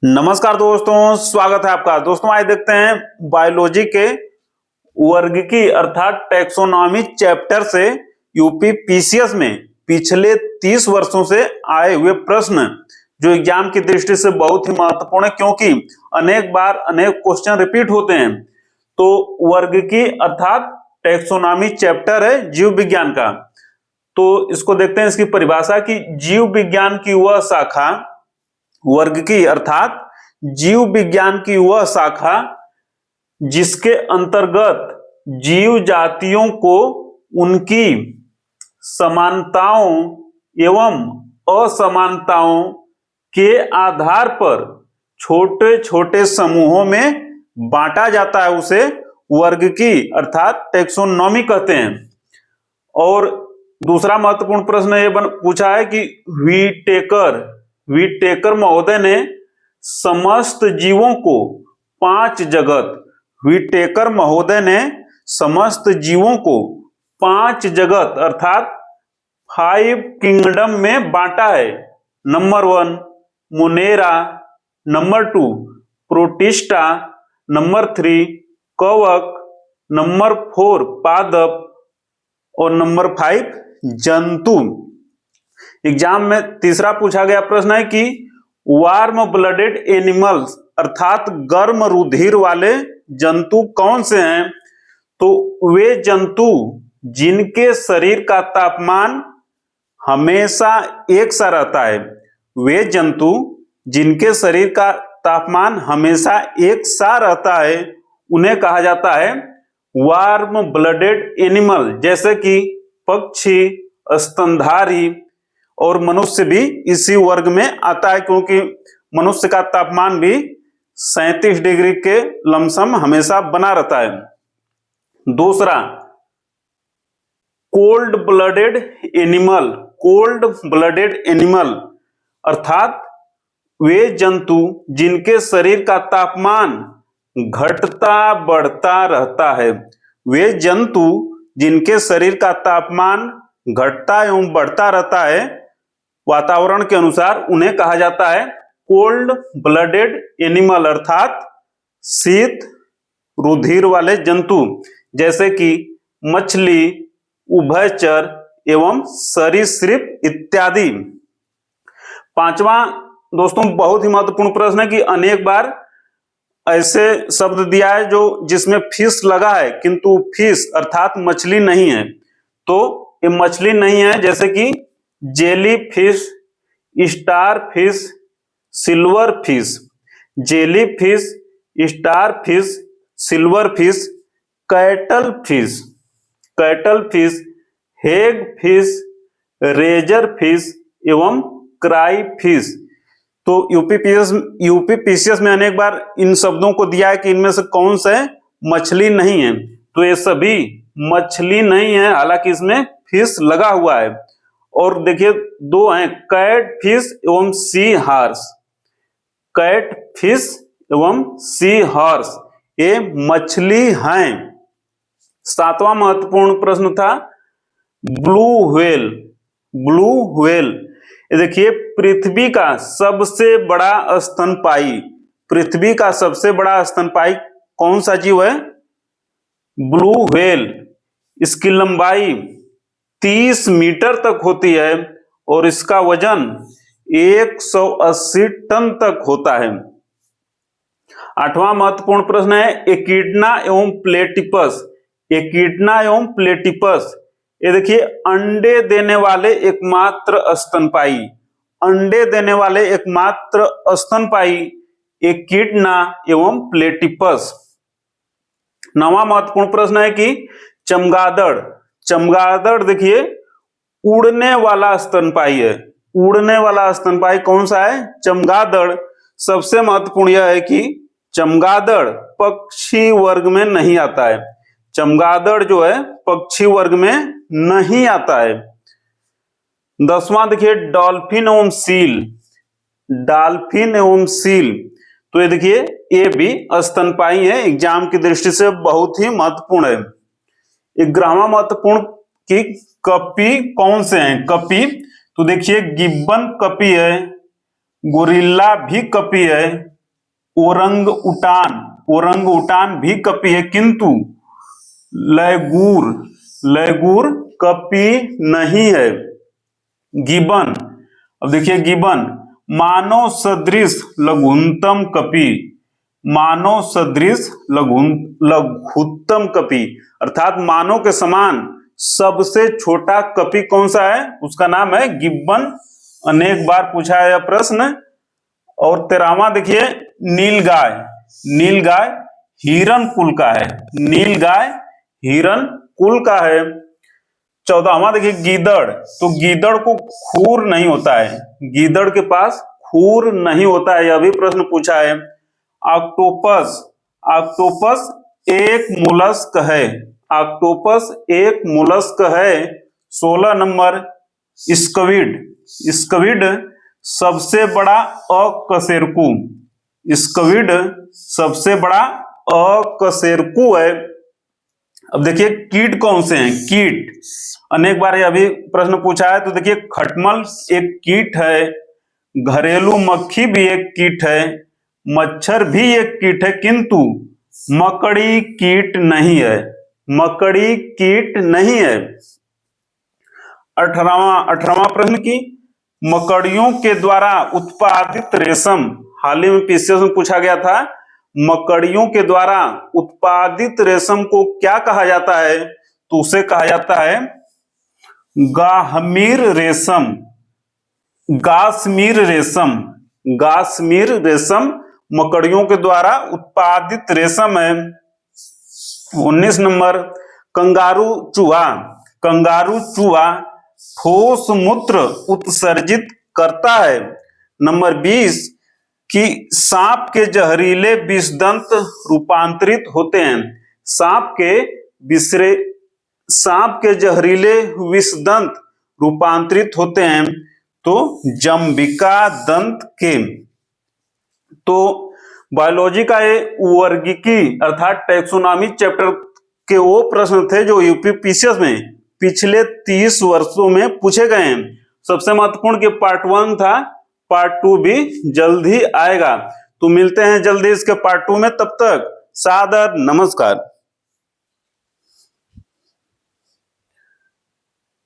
नमस्कार दोस्तों, स्वागत है आपका। दोस्तों आज देखते हैं बायोलॉजी के वर्गीकी अर्थात टैक्सोनॉमी चैप्टर से यूपी पीसीएस में पिछले 30 वर्षों से आए हुए प्रश्न जो एग्जाम की दृष्टि से बहुत ही महत्वपूर्ण है, क्योंकि अनेक बार अनेक क्वेश्चन रिपीट होते हैं। तो वर्गीकी अर्थात टैक्सोनॉमी चैप्टर है जीव विज्ञान का। तो इसको देखते हैं, इसकी परिभाषा की जीव विज्ञान की वह शाखा, वर्गीकी अर्थात जीव विज्ञान की वह शाखा जिसके अंतर्गत जीव जातियों को उनकी समानताओं एवं असमानताओं के आधार पर छोटे छोटे समूहों में बांटा जाता है, उसे वर्गीकी अर्थात टैक्सोनॉमी कहते हैं। और दूसरा महत्वपूर्ण प्रश्न ये पूछा है कि व्हीटेकर महोदय ने समस्त जीवों को 5 जगत, व्हीटेकर महोदय ने समस्त जीवों को 5 जगत अर्थात 5 किंगडम में बांटा है। Number 1 Monera, number 2 protista, number 3 कवक, नंबर 4 पादप और नंबर 5 जंतु। एग्जाम में तीसरा पूछा गया प्रश्न है कि वार्म ब्लडेड एनिमल्स अर्थात गर्म रुधिर वाले जंतु कौन से हैं? तो वे जंतु जिनके शरीर का तापमान हमेशा एक सा रहता है, वे जंतु जिनके शरीर का तापमान हमेशा एक सा रहता है, उन्हें कहा जाता है वार्म ब्लडेड एनिमल। जैसे कि पक्षी, स्तनधारी और मनुष्य भी इसी वर्ग में आता है, क्योंकि मनुष्य का तापमान भी 37 डिग्री के लमसम हमेशा बना रहता है। दूसरा cold blooded animal, cold blooded animal अर्थात वे जंतु जिनके शरीर का तापमान घटता बढ़ता रहता है, वे जंतु जिनके शरीर का तापमान घटता एवं बढ़ता रहता है वातावरण के अनुसार, उन्हें कहा जाता है कोल्ड ब्लडेड एनिमल अर्थात शीत रुधिर वाले जंतु, जैसे कि मछली, उभयचर एवं सरीसृप इत्यादि। पांचवा दोस्तों बहुत ही महत्वपूर्ण प्रश्न है कि अनेक बार ऐसे शब्द दिया है जो जिसमें फिश लगा है किंतु फिश अर्थात मछली नहीं है। तो ये मछली नहीं है, जैसे कि jelly fish, star fish, silver fish, jelly fish, star fish, silver fish, cuttle fish, hag fish, razor fish एवं क्राई फिश। तो यूपी पीसीएस में अनेक बार इन शब्दों को दिया है कि इनमें से कौन से मछली नहीं है। तो ये सभी मछली नहीं है, हालांकि इसमें फिश लगा हुआ है। और देखिए 2 हैं, कैट फिश एवं सी हॉर्स, कैट फिश एवं सी हॉर्स, ये मछली हैं। 7वां महत्वपूर्ण प्रश्न था ब्लू व्हेल, ब्लू व्हेल। ये देखिए पृथ्वी का सबसे बड़ा स्तनपायी, पृथ्वी का सबसे बड़ा स्तनपायी कौन सा जीव है? Blue whale. इसकी लंबाई 30 मीटर तक होती है और इसका वजन 180 टन तक होता है। 8वां महत्वपूर्ण प्रश्न है एकिडना एवं प्लेटिपस, एकिडना एवं प्लेटिपस। ये देखिए अंडे देने वाले एकमात्र स्तनपायी, अंडे देने वाले एकमात्र स्तनपायी एकिडना एवं प्लेटिपस। 9वां महत्वपूर्ण प्रश्न है कि चमगादड़, चमगादड़ देखिए उड़ने वाला स्तनपायी है, उड़ने वाला स्तनपायी कौन सा है? चमगादड़। सबसे महत्वपूर्ण यह है कि चमगादड़ पक्षी वर्ग में नहीं आता है, चमगादड़ जो है पक्षी वर्ग में नहीं आता है। 10वां देखिए डॉल्फिन एवं सील, डॉल्फिन एवं सील। तो ये देखिए ये भी स्तनपायी है, एग्जाम की दृष्टि से बहुत ही महत्वपूर्ण है। 11वां महत्वपूर्ण कि कपी कौन से हैं? कपी तो देखिए गिब्बन कपी है, गोरिल्ला भी कपी है, ओरंग उटान भी कपि है, किंतु लैगूर कपि नहीं है। गिबन, अब देखिए गिबन, मानव सदृश लघुत्तम कपि, मानव सदृश लघुत्तम कपि, अर्थात मानव के समान सबसे छोटा कपि कौन सा है, उसका नाम है गिब्बन। अनेक बार पूछा है यह प्रश्न। और 13वां देखिए नीलगाय, नीलगाय हिरन कुल का है, नीलगाय हिरन कुल का है। 14वां देखिए गीदड़, तो गीदड़ को खूर नहीं होता है, गीदड़ के पास खूर नहीं होता है, यह भी प्रश्न पूछा है। ऑक्टोपस, ऑक्टोपस एक मोलस्क है, ऑक्टोपस एक मोलस्क है। 16 नंबर स्क्विड, स्क्विड सबसे बड़ा अकशेरुकी, स्क्विड सबसे बड़ा अकशेरुकी है। अब देखिए कीट कौन से हैं, कीट अनेक बार यह भी प्रश्न पूछा है। तो देखिए खटमल एक कीट है, घरेलू मक्खी भी एक कीट है, मच्छर भी एक कीट है, किंतु मकड़ी कीट नहीं है, मकड़ी कीट नहीं है। 18वां प्रश्न की मकड़ियों के द्वारा उत्पादित रेशम, हाल ही में पीसीएस में पूछा गया था, मकड़ियों के द्वारा उत्पादित रेशम को क्या कहा जाता है, तो उसे कहा जाता है गाहमीर रेशम, गासमीर रेशम, गासमीर रेशम मकड़ियों के द्वारा उत्पादित रेशम है। 19 नंबर कंगारू चूहा, कंगारू चूहा ठोस मूत्र उत्सर्जित करता है। नंबर 20 कि सांप के जहरीले विषदंत रूपांतरित होते हैं, सांप के जहरीले विषदंत रूपांतरित होते हैं तो जम्बिका दंत के। तो बायोलॉजी का ये वर्गीकी अर्थात टैक्सोनॉमी चैप्टर के वो प्रश्न थे जो यूपी पीसीएस में पिछले 30 वर्षों में पूछे गए हैं। सबसे महत्वपूर्ण कि पार्ट 1 था, पार्ट 2 भी जल्द ही आएगा। तो मिलते हैं जल्दी इसके पार्ट 2 में, तब तक सादर नमस्कार।